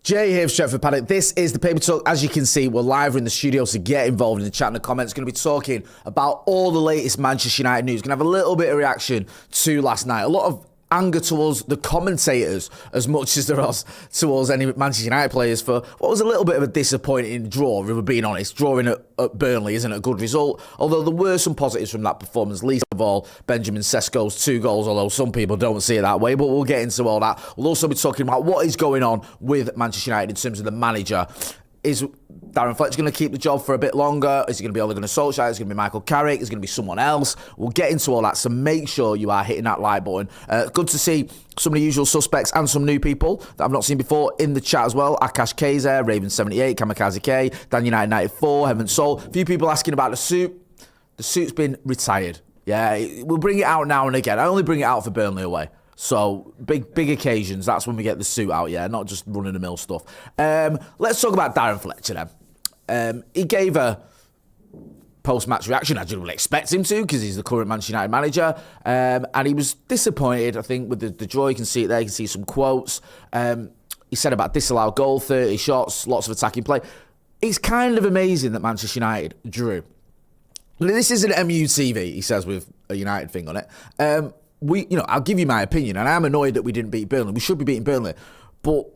Jay here for Stretford, Paddock. This is the Paper Talk. As you can see, we're live in the studio, so get involved in the chat and the comments. Going to be talking about all the latest Manchester United news. Going to have a little bit of reaction to last night. A lot of anger towards the commentators as much as there was towards any Manchester United players for what was a little bit of a disappointing draw, if we're being honest. Drawing at Burnley isn't a good result, although there were some positives from that performance, least of all Benjamin Sesko's 2 goals, although some people don't see it that way, but we'll get into all that. We'll also be talking about what is going on with Manchester United in terms of the manager. Is Darren Fletcher going to keep the job for a bit longer? Is it going to be Ole Gunnar Solskjaer? Is it going to be Michael Carrick? Is it going to be someone else? We'll get into all that, so make sure you are hitting that like button. Good to see some of the usual suspects and some new people that I've not seen before in the chat as well. Akash Kaiser, Raven78, Kamikaze K, Dan United 94, Heaven Soul. A few people asking about the suit. The suit's been retired. Yeah, we'll bring it out now and again. I only bring it out for Burnley away. So, big occasions, that's when we get the suit out, yeah, not just run-of-the-mill stuff. Let's talk about Darren Fletcher then. He gave a post-match reaction. I didn't expect him to, because he's the current Manchester United manager. And he was disappointed, I think, with the draw. You can see it there, you can see some quotes. He said about disallowed goal, 30 shots, lots of attacking play. It's kind of amazing that Manchester United drew. This isn't MUTV, he says, with a United thing on it. I'll give you my opinion, and I'm annoyed that we didn't beat Burnley. We should be beating Burnley, but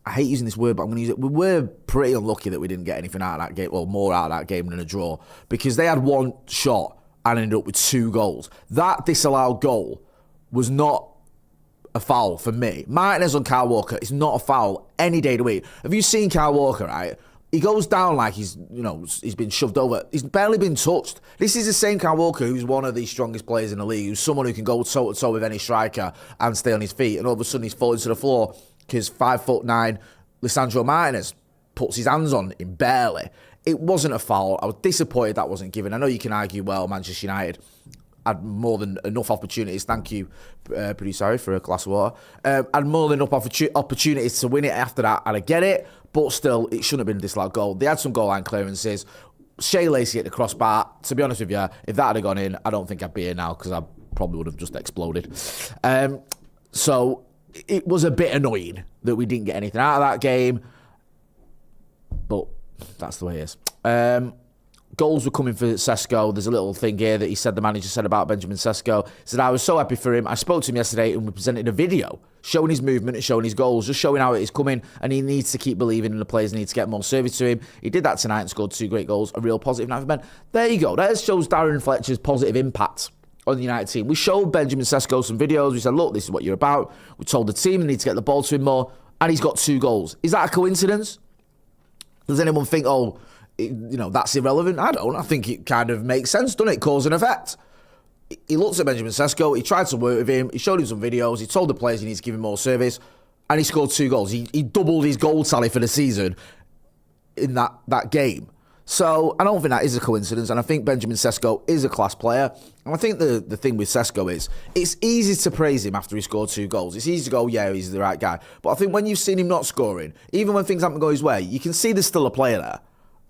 I hate using this word, but I'm going to use it. We were pretty unlucky that we didn't get anything out of that game, well, more out of that game than a draw, because they had one shot and ended up with 2 goals. That disallowed goal was not a foul for me. Martinez on Kyle Walker is not a foul any day of the week. Have you seen Kyle Walker, right? He goes down like he's been shoved over. He's barely been touched. This is the same Kyle Walker who's one of the strongest players in the league, who's someone who can go toe-to-toe with any striker and stay on his feet, and all of a sudden he's falling to the floor because 5'9" Lisandro Martinez puts his hands on him barely. It wasn't a foul. I was disappointed that wasn't given. I know you can argue, well, Manchester United had more than enough opportunities. Thank you, producer, for a glass of water. Had more than enough opportunities to win it after that, and I get it. But still, it shouldn't have been a disallowed goal. They had some goal line clearances. Shea Lacey hit the crossbar. To be honest with you, if that had gone in, I don't think I'd be here now, because I probably would have just exploded. So it was a bit annoying that we didn't get anything out of that game. But that's the way it is. Goals were coming for Sesko. There's a little thing here that the manager said about Benjamin Sesko. He said, I was so happy for him. I spoke to him yesterday and we presented a video showing his movement and showing his goals, just showing how it is coming, and he needs to keep believing in the players, need to get more service to him. He did that tonight and scored 2 great goals, a real positive night for Ben. There you go. That shows Darren Fletcher's positive impact on the United team. We showed Benjamin Sesko some videos. We said, look, this is what you're about. We told the team they need to get the ball to him more, and he's got 2 goals. Is that a coincidence? Does anyone think, that's irrelevant? I don't. I think it kind of makes sense, doesn't it? Cause and effect. He looks at Benjamin Sesko. He tried to work with him. He showed him some videos. He told the players he needs to give him more service. And he scored 2 goals. He doubled his goal tally for the season in that game. So I don't think that is a coincidence. And I think Benjamin Sesko is a class player. And I think the thing with Sesko is, it's easy to praise him after he scored 2 goals. It's easy to go, yeah, he's the right guy. But I think when you've seen him not scoring, even when things haven't gone his way, you can see there's still a player there.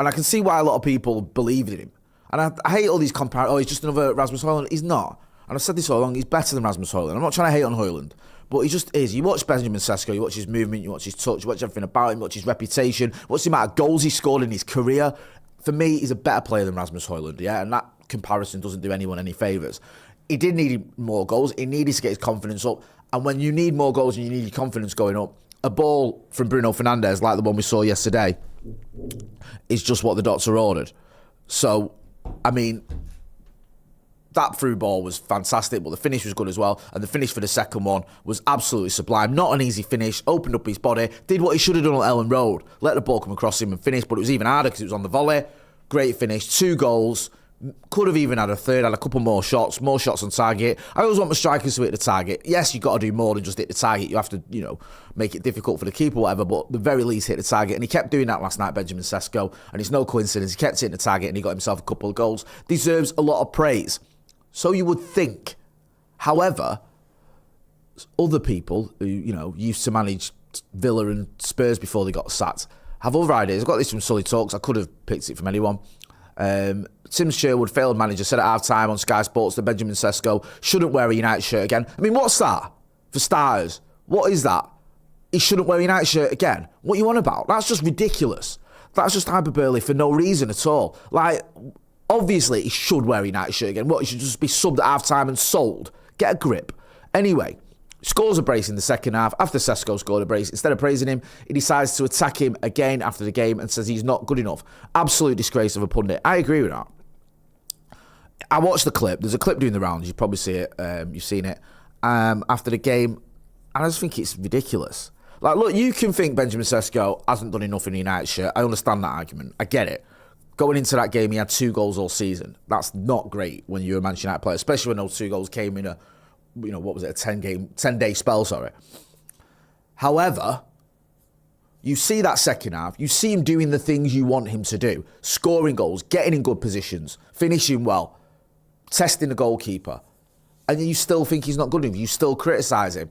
And I can see why a lot of people believed in him. And I hate all these comparisons. He's just another Rasmus Højlund. He's not. And I've said this all along. He's better than Rasmus Højlund. I'm not trying to hate on Højlund, but he just is. You watch Benjamin Sesko, you watch his movement, you watch his touch, you watch everything about him, you watch his reputation, watch the amount of goals he scored in his career. For me, he's a better player than Rasmus Højlund, yeah? And that comparison doesn't do anyone any favours. He did need more goals. He needed to get his confidence up. And when you need more goals and you need your confidence going up, a ball from Bruno Fernandes, like the one we saw yesterday, is just what the doctor ordered. So, I mean, that through ball was fantastic, but the finish was good as well. And the finish for the second one was absolutely sublime. Not an easy finish. Opened up his body. Did what he should have done on Ellen Road. Let the ball come across him and finish. But it was even harder because it was on the volley. Great finish. 2 goals. Could have even had a third, had a couple more shots on target. I always want my strikers to hit the target. Yes, you've got to do more than just hit the target. You have to, make it difficult for the keeper or whatever, but at the very least hit the target. And he kept doing that last night, Benjamin Sesko, and it's no coincidence. He kept hitting the target and he got himself a couple of goals. Deserves a lot of praise. So you would think. However, other people who, used to manage Villa and Spurs before they got sacked have other ideas. I got this from Sully Talks. I could have picked it from anyone. Tim Sherwood, failed manager, said at half-time on Sky Sports that Benjamin Sesko shouldn't wear a United shirt again. I mean, what's that? For starters, what is that? he shouldn't wear a United shirt again. What are you on about? That's just ridiculous. That's just hyperbole for no reason at all. Like, obviously, he should wear a United shirt again. What, he should just be subbed at half-time and sold? Get a grip. Anyway, scores a brace in the second half. After Sesko scored a brace, instead of praising him, he decides to attack him again after the game and says he's not good enough. Absolute disgrace of a pundit. I agree with that. I watched the clip. There's a clip doing the rounds. You probably see it. You've seen it. After the game, and I just think it's ridiculous. Like, look, you can think Benjamin Sesko hasn't done enough in the United shirt. I understand that argument. I get it. Going into that game, he had 2 goals all season. That's not great when you're a Manchester United player, especially when those 2 goals came in a, what was it, a 10-day spell, sorry. However, you see that second half, you see him doing the things you want him to do. Scoring goals, getting in good positions, finishing well, testing the goalkeeper. And you still think he's not good enough. You still criticise him.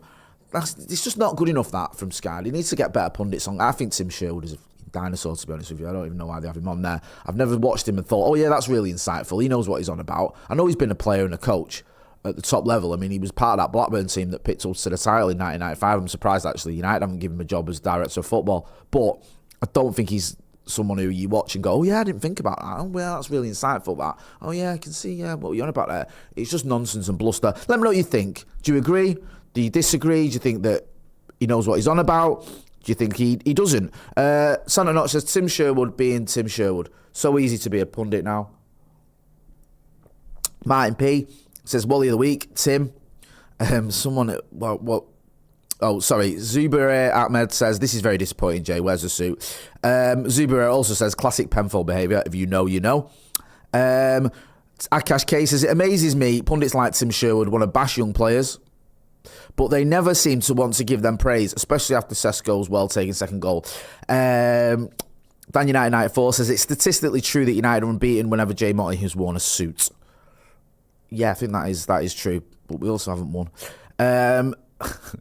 It's just not good enough, that, from Sky. He needs to get better pundits on. I think Tim Sherwood is a dinosaur, to be honest with you. I don't even know why they have him on there. I've never watched him and thought, oh yeah, that's really insightful. He knows what he's on about. I know he's been a player and a coach at the top level. I mean, he was part of that Blackburn team that picked us to the title in 1995. I'm surprised, actually, United haven't given him a job as director of football. But I don't think he's someone who you watch and go, oh yeah, I didn't think about that. Oh, well, that's really insightful, that. Oh yeah, I can see what you're on about there. It's just nonsense and bluster. Let me know what you think. Do you agree? Do you disagree? Do you think that he knows what he's on about? Do you think he doesn't? Santa Not says, Tim Sherwood being Tim Sherwood. So easy to be a pundit now. Martin P says, Wally of the Week, Tim. Someone, what? Oh, sorry. Zubair Ahmed says, this is very disappointing, Jay. Where's the suit? Zubair also says, classic Penfold behaviour. If you know, you know. Akash K says, it amazes me. Pundits like Tim Sherwood want to bash young players, but they never seem to want to give them praise, especially after Sesko's well-taken second goal. Dan United 94 says, it's statistically true that United are unbeaten whenever Jay Motti has worn a suit. Yeah, I think that is true, but we also haven't won.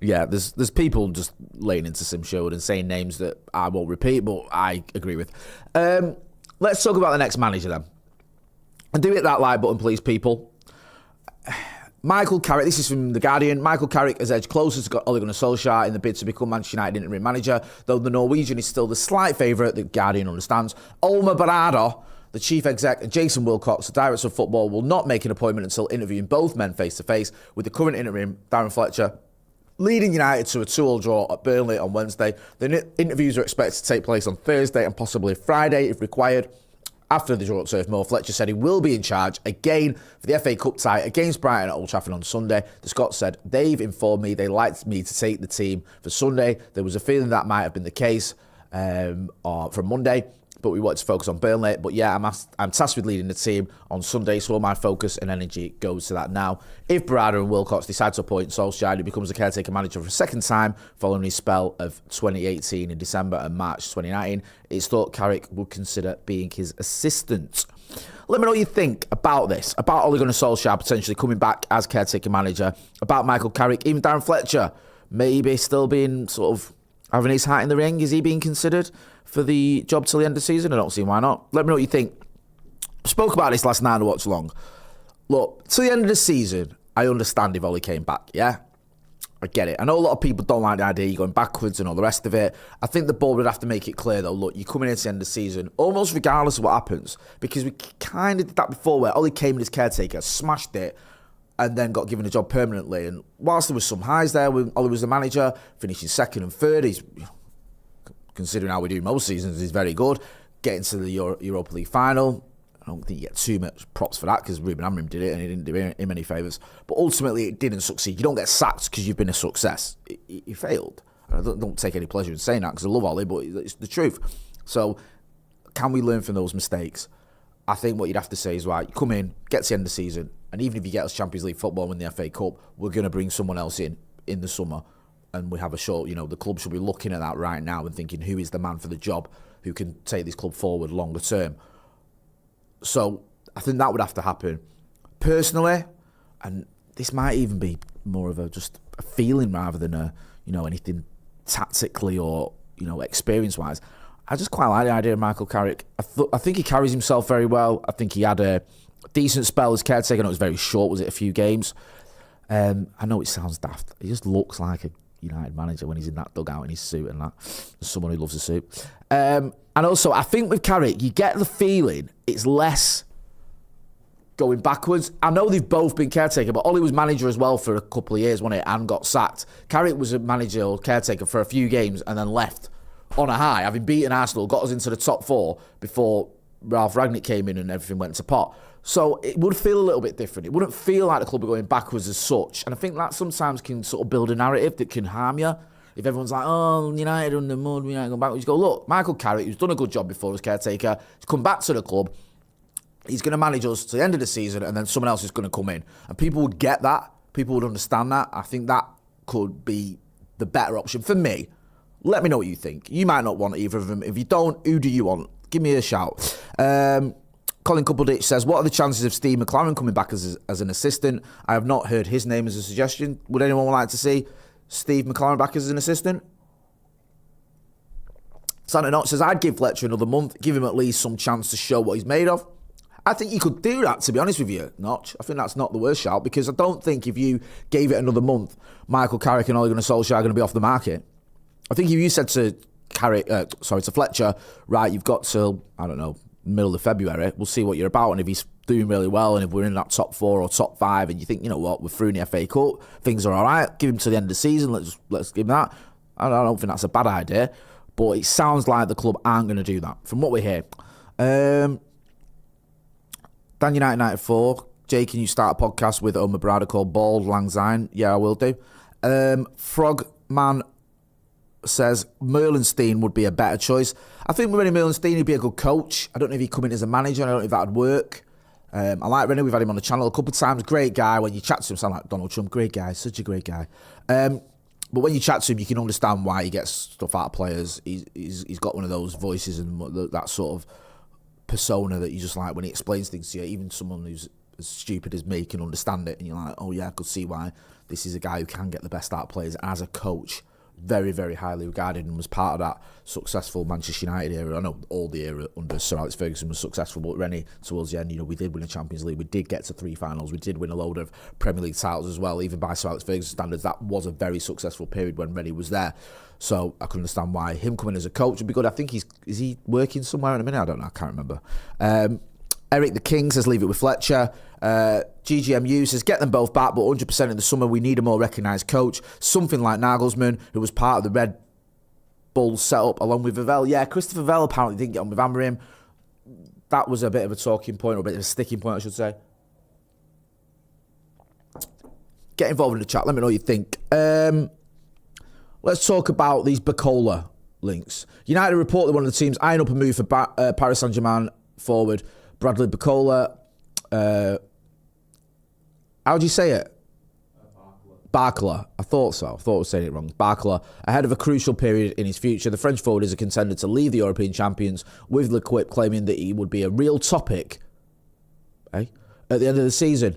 Yeah, there's people just laying into Tim Sherwood and saying names that I won't repeat, but I agree with. Let's talk about the next manager then. And do hit that like button, please, people. Michael Carrick, this is from The Guardian. Michael Carrick has edged closer to Ole Gunnar Solskjaer in the bid to become Manchester United interim manager, though the Norwegian is still the slight favourite, The Guardian understands. Olma Barada, the chief exec, and Jason Wilcox, the director of football, will not make an appointment until interviewing both men face-to-face, with the current interim, Darren Fletcher, leading United to a 2-2 draw at Burnley on Wednesday. The interviews are expected to take place on Thursday and possibly Friday if required. After the draw at Turf Moor, Fletcher said he will be in charge again for the FA Cup tie against Brighton at Old Trafford on Sunday. The Scots said, they've informed me they liked me to take the team for Sunday. There was a feeling that might have been the case from Monday, but we wanted to focus on Burnley. But yeah, I'm tasked with leading the team on Sunday, so all my focus and energy goes to that now. If Barada and Wilcox decide to appoint Solskjaer, who becomes the caretaker manager for a second time following his spell of 2018 in December and March 2019, it's thought Carrick would consider being his assistant. Let me know what you think about this, about Ole Gunnar Solskjaer potentially coming back as caretaker manager, about Michael Carrick, even Darren Fletcher maybe still being sort of having his hat in the ring. Is he being considered for the job till the end of the season? I don't see why not. Let me know what you think. I spoke about this last night on Watch Long. Look, till the end of the season, I understand if Ole came back, yeah? I get it. I know a lot of people don't like the idea of going backwards and all the rest of it. I think the board would have to make it clear, though, look, you're coming into the end of the season, almost regardless of what happens, because we kind of did that before where Ole came in as caretaker, smashed it, and then got given a job permanently. And whilst there was some highs there when Ole was the manager, finishing second and third, he's, considering how we do most seasons, he's very good. Getting to the Europa League final, I don't think you get too much props for that because Ruben Amorim did it and he didn't do him any favours. But ultimately, it didn't succeed. You don't get sacked because you've been a success. He failed. I don't take any pleasure in saying that because I love Ole, but it's the truth. So, can we learn from those mistakes? I think what you'd have to say is, right, you come in, get to the end of the season, and even if you get us Champions League football and win the FA Cup, we're going to bring someone else in the summer. And we have a short, the club should be looking at that right now and thinking, who is the man for the job who can take this club forward longer term? So I think that would have to happen. Personally, and this might even be more of just a feeling rather than anything tactically or experience-wise, I just quite like the idea of Michael Carrick. I think he carries himself very well. I think he had a decent spell as caretaker. I know it was very short, was it a few games? I know it sounds daft. He just looks like a United manager when he's in that dugout in his suit and that. Someone who loves a suit. And also, I think with Carrick, you get the feeling it's less going backwards. I know they've both been caretaker, but Ole was manager as well for a couple of years, wasn't it, and got sacked. Carrick was a manager or caretaker for a few games and then left on a high, having beaten Arsenal, got us into the top 4 before Ralph Rangnick came in and everything went to pot. So it would feel a little bit different. It wouldn't feel like the club are going backwards as such. And I think that sometimes can sort of build a narrative that can harm you. If everyone's like, oh, United under the mud, United going backwards. You go, look, Michael Carrick, who's done a good job before as caretaker, he's come back to the club. He's going to manage us to the end of the season and then someone else is going to come in. And people would get that. People would understand that. I think that could be the better option for me. Let me know what you think. You might not want either of them. If you don't, who do you want? Give me a shout. Colin Coupleditch says, what are the chances of Steve McLaren coming back as an assistant? I have not heard his name as a suggestion. Would anyone like to see Steve McLaren back as an assistant? Santa Knott says, I'd give Fletcher another month, give him at least some chance to show what he's made of. I think you could do that, to be honest with you, Notch. I think that's not the worst shout, because I don't think if you gave it another month, Michael Carrick and Ole Gunnar Solskjaer are going to be off the market. I think if you said to Fletcher, right, you've got till, I don't know, middle of February, we'll see what you're about, and if he's doing really well, and if we're in that top 4 or top 5, and you think, you know what, we're through in the FA Cup, things are all right, give him to the end of the season, let's give him that. I don't think that's a bad idea, but it sounds like the club aren't going to do that, from what we hear. Dan United 94, Jay, can you start a podcast with Omar Brada called Bald Lang Syne? Yeah, I will do. Frogman says Merlenstein would be a better choice. I think with Rennie Merlenstein, he'd be a good coach. I don't know if he'd come in as a manager. I don't know if that would work. I like Rennie. We've had him on the channel a couple of times. Great guy. When you chat to him, sound like Donald Trump. Great guy. Such a great guy. But when you chat to him, you can understand why he gets stuff out of players. He's got one of those voices and that sort of persona that you just like when he explains things to you. Even someone who's as stupid as me can understand it. And you're like, oh yeah, I could see why this is a guy who can get the best out of players as a coach. Very, very highly regarded and was part of that successful Manchester United era. I know all the era under Sir Alex Ferguson was successful, but Rennie, towards the end, we did win a Champions League. We did get to 3 finals. We did win a load of Premier League titles as well. Even by Sir Alex Ferguson standards, that was a very successful period when Rennie was there. So I can understand why him coming as a coach would be good. I think is he working somewhere in a minute? I don't know. I can't remember. Eric the King says, leave it with Fletcher. GGMU says, get them both back, but 100% in the summer, we need a more recognised coach. Something like Nagelsmann, who was part of the Red Bull setup along with Vavell. Yeah, Christopher Vavell apparently didn't get on with Amorim. That was a bit of a talking point, or a bit of a sticking point, I should say. Get involved in the chat. Let me know what you think. Let's talk about these Bacola links. United report that one of the teams eyeing up a move for Paris Saint-Germain forward Bradley Bacola. How do you say it? Barcola. I thought so. I thought I was saying it wrong. Barcola. Ahead of a crucial period in his future, the French forward is a contender to leave the European champions, with L'Equipe claiming that he would be a real topic at the end of the season.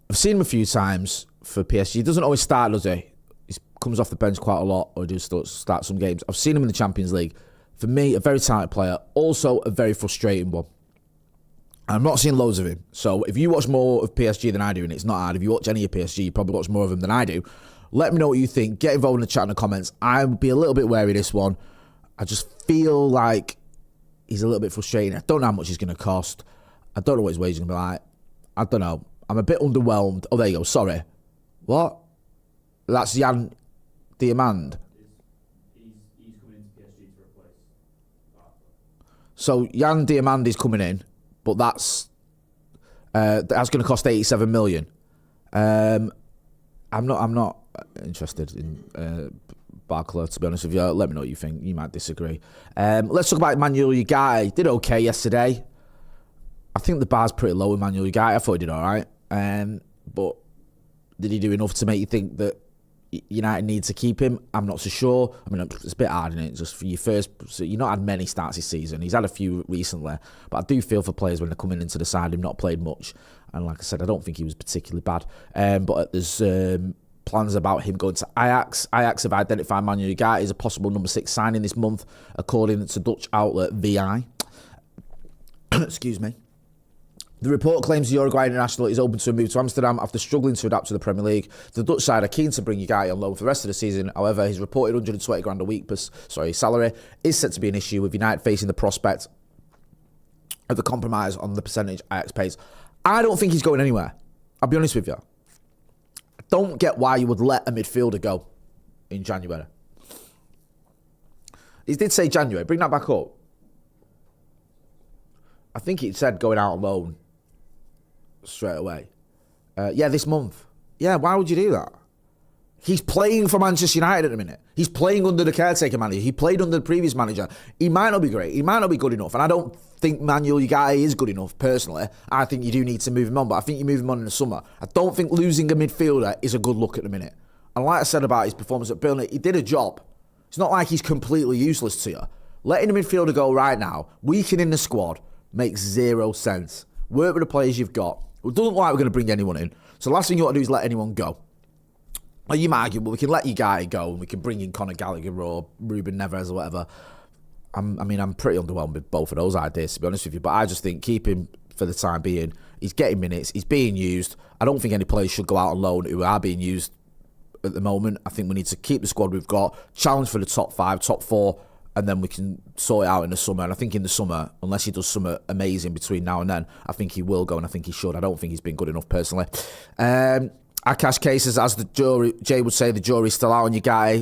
I've seen him a few times for PSG. He doesn't always start, does he? He comes off the bench quite a lot, or just start some games. I've seen him in the Champions League. For me, a very talented player. Also, a very frustrating one. I'm not seeing loads of him. So if you watch more of PSG than I do, and it's not hard, if you watch any of PSG, you probably watch more of him than I do. Let me know what you think. Get involved in the chat in the comments. I would be a little bit wary of this one. I just feel like he's a little bit frustrating. I don't know how much he's going to cost. I don't know what his wage is going to be like. I don't know. I'm a bit underwhelmed. Oh, there you go. Sorry. What? That's Jan Diamand. He's coming into PSG to replace Barkley. So Jan Diamand is coming in, but that's going to cost 87 million. I'm not interested in Barkley, to be honest with you. Let me know what you think. You might disagree. Let's talk about Emmanuel Ugarte. Did okay yesterday. I think the bar's pretty low with Emmanuel Ugarte. I thought he did all right. But did he do enough to make you think that United need to keep him? I'm not so sure. I mean, it's a bit hard, isn't it? Just for your first... So you've not had many starts this season. He's had a few recently. But I do feel for players when they're coming into the side, him not played much. And like I said, I don't think he was particularly bad. But there's plans about him going to Ajax. Ajax have identified Emmanuel Ugarte as a possible number 6 signing this month, according to Dutch outlet VI. Excuse me. The report claims the Uruguay international is open to a move to Amsterdam after struggling to adapt to the Premier League. The Dutch side are keen to bring Ugarte on loan for the rest of the season. However, his reported 120 grand a week salary is set to be an issue, with United facing the prospect of the compromise on the percentage Ajax pays. I don't think he's going anywhere. I'll be honest with you. I don't get why you would let a midfielder go in January. He did say January. Bring that back up. I think it said going out on loan straight away. Yeah, this month. Yeah, why would you do that? He's playing for Manchester United at the minute. He's playing under the caretaker manager. He played under the previous manager. He might not be great. He might not be good enough. And I don't think Manuel Ugarte is good enough, personally. I think you do need to move him on, but I think you move him on in the summer. I don't think losing a midfielder is a good look at the minute. And like I said about his performance at Burnley, he did a job. It's not like he's completely useless to you. Letting a midfielder go right now, weakening the squad, makes zero sense. Work with the players you've got. It doesn't look like we're going to bring anyone in. So the last thing you want to do is let anyone go. Or you might argue, well, we can let Ugarte go and we can bring in Conor Gallagher or Ruben Neves or whatever. I'm pretty underwhelmed with both of those ideas, to be honest with you. But I just think keep him for the time being. He's getting minutes. He's being used. I don't think any players should go out on loan who are being used at the moment. I think we need to keep the squad we've got, challenge for the top 5, top 4, and then we can sort it out in the summer. And I think in the summer, unless he does something amazing between now and then, I think he will go, and I think he should. I don't think he's been good enough personally. Akash cases, as the jury, Jay would say, the jury's still out on your guy.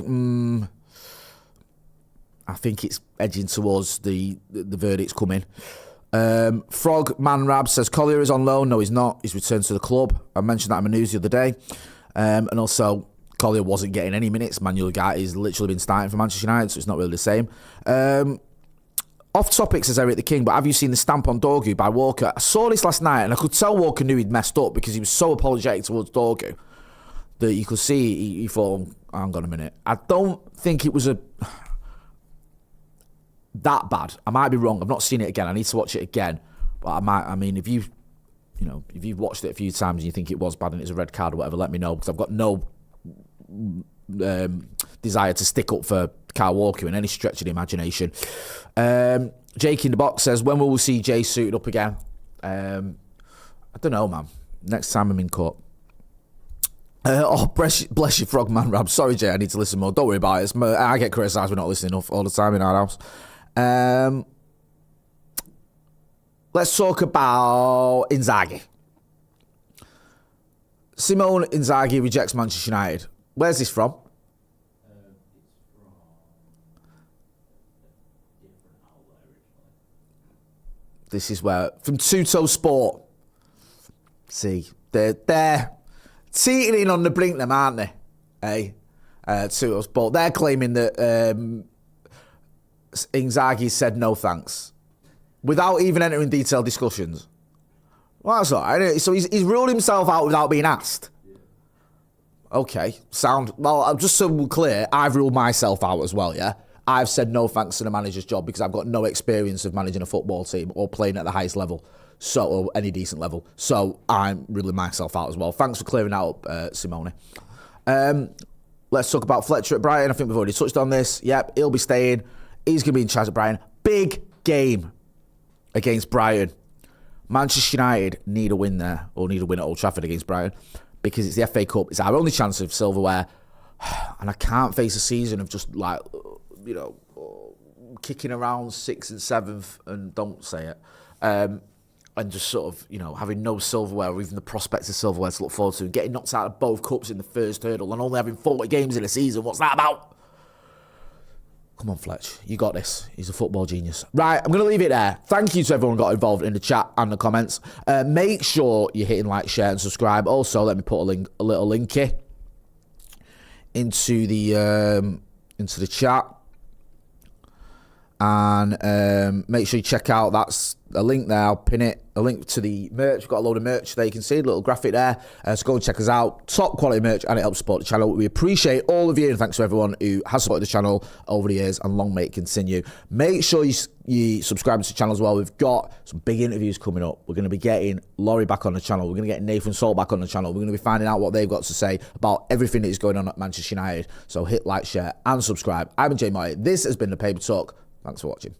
I think it's edging towards the verdict's coming. Frog Manrab says Collier is on loan. No, he's not. He's returned to the club. I mentioned that in my news the other day. And also, Collier wasn't getting any minutes. Manuel Ugarte has literally been starting for Manchester United, so it's not really the same. Off topic, says Eric the King, but have you seen the stamp on Dorgu by Walker? I saw this last night, and I could tell Walker knew he'd messed up because he was so apologetic towards Dorgu that you could see he thought, hang on a minute. I don't think it was that bad. I might be wrong. I've not seen it again. I need to watch it again. But if you've watched it a few times and you think it was bad and it's a red card or whatever, let me know, because I've got no desire to stick up for Kyle Walker in any stretch of the imagination. Jake in the box says, when will we see Jay suited up again? I don't know, man. Next time I'm in court. Bless you, Frogman Rab. Sorry, Jay, I need to listen more. Don't worry about it. I get criticised for not listening enough all the time in our house. Let's talk about Inzaghi. Simone Inzaghi rejects Manchester United. Where's this from? This is where, from Tuto Sport. See, they're teetering on the brink, them, aren't they? Hey, Tuto Sport. They're claiming that Inzaghi said no thanks without even entering detailed discussions. Well, that's all right. So he's ruled himself out without being asked. Okay, sound. Well, just so we're clear, I've ruled myself out as well, yeah? I've said no thanks to the manager's job because I've got no experience of managing a football team or playing at the highest level, or any decent level. So I'm ruling myself out as well. Thanks for clearing that up, Simone. Let's talk about Fletcher at Brighton. I think we've already touched on this. Yep, he'll be staying. He's going to be in charge at Brighton. Big game against Brighton. Manchester United need a win there, or need a win at Old Trafford against Brighton, because it's the FA Cup. It's our only chance of silverware. And I can't face a season of just kicking around 6th and 7th, and don't say it, and just sort of, having no silverware or even the prospects of silverware to look forward to, and getting knocked out of both cups in the first hurdle and only having 40 games in a season. What's that about? Come on, Fletch. You got this. He's a football genius. Right, I'm going to leave it there. Thank you to everyone who got involved in the chat and the comments. Make sure you're hitting like, share, and subscribe. Also, let me put a little link here into the chat. And make sure you check out, that's a link there, I'll pin it, a link to the merch. We've got a load of merch there, you can see a little graphic there. So go and check us out. Top quality merch, and it helps support the channel. We appreciate all of you, and thanks to everyone who has supported the channel over the years, and long may it continue. Make sure you subscribe to the channel as well. We've got some big interviews coming up. We're going to be getting Laurie back on the channel. We're going to get Nathan Salt back on the channel. We're going to be finding out what they've got to say about everything that is going on at Manchester United. So hit like, share, and subscribe. I've been Jay Moy. This has been The Paper Talk. Thanks for watching.